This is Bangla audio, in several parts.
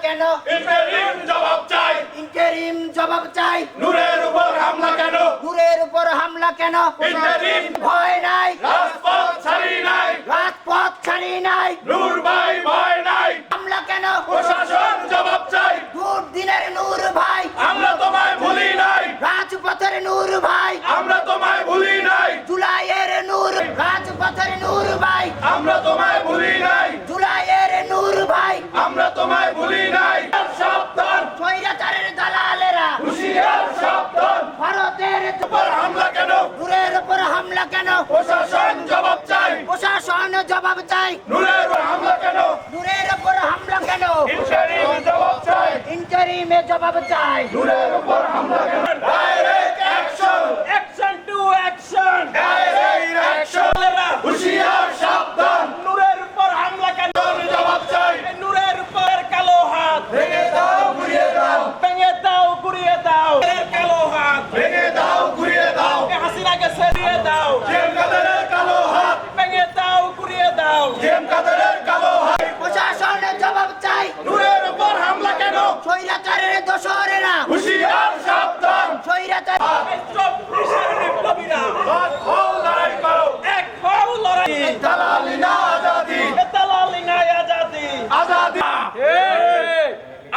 কেন? ইন্টারিম জবাব চাই। ইন্টারিম জবাব চাই। নূরের উপর হামলা কেন? নূরের উপর হামলা কেন? ইন্টারিম ভয় নাই, রাজপথ ছাড়ি নাই। রাজপথ ছাড়ি নাই। নূর ভাই ভয় নাই। হামলা কেন? প্রশাসন জবাব চাই। দুর্দিনের নূর ভাই, আমরা তোমায় ভুলি নাই। রাজপথের নূর ভাই, আমরা তোমায় ভুলি নাই। জুলাইয়ের নূর, রাজপথের নূর ভাই, আমরা তোমায় ভুলি নাই। জুলাইয়ের নূর ভাই। আমরা তোমায় ভুলি নাই। সাবধান, স্বৈরাচারের দালালেরা হুঁশিয়ার সাবধান। ভারতের উপর হামলা কেন? নূরের উপর হামলা কেন? প্রশাসন জবাব চাই। প্রশাসন জবাব চাই। নূরের উপর হামলা কেন? নূরের উপর হামলা কেন? ইন্টারিম জবাব চাই। ইন্টারিমে জবাব চাই। নূরের উপর হামলা কেন? Direct action, action to action. Direct action. হুঁশিয়ার সাবধান। নূরের উপর হামলা কেন? জবাব চাই। নূরের উপর কালো হাত ভেঙে দাও, ঘুরিয়ে দাও। ভেঙে দাও, গুড়িয়ে দাও। নূরের কালো হাত ভেঙে দাও, ঘুরিয়ে দাও। হাসিনাকে সরিয়ে দাও। জিএম কাদেরের কালো হাত। ভেঙে দাও, গুড়িয়ে দাও। জিএম কাদেরের কালো হাত। প্রশাসন জবাব চাই। নূরের উপর হামলা কেন? স্বৈরাচারের দোসরেরা, হুঁশিয়ার সাবধান। স্বৈরাচার 24 বিপ্লবীরা হাত হও, লড়াই করো। এক হও, লড়াই। দালালি না আজাদি, দালালি নাই আজাদি। আজাদি।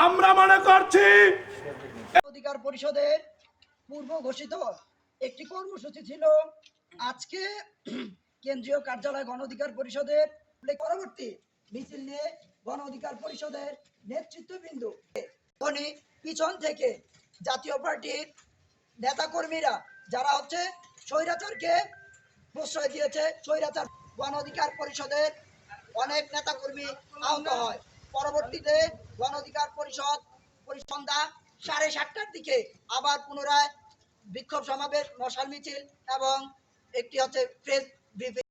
আমরা মনে করছি অধিকার পরিষদের পূর্ব ঘোষিত একটি কর্মসূচি ছিল আজকে কেন্দ্রীয় কার্যালয় গণ অধিকার পরিষদের পরবর্তী মিছিল নিয়ে গণ অধিকার পরিষদের নেতৃত্ববৃন্দ উনি পিছন থেকে জাতীয় পার্টির নেতাকর্মীরা যারা হচ্ছে স্বৈরাচারকে প্রশ্রয় দিয়েছে, স্বৈরাচার গণ অধিকার পরিষদের অনেক নেতাকর্মী আহত হয়। পরবর্তীতে গণ অধিকার পরিষদ সন্ধ্যা 7:30টার দিকে আবার পুনরায় বিক্ষোভ সমাবেশ, মশাল মিছিল এবং একটি হচ্ছে প্রেস ব্রিফিং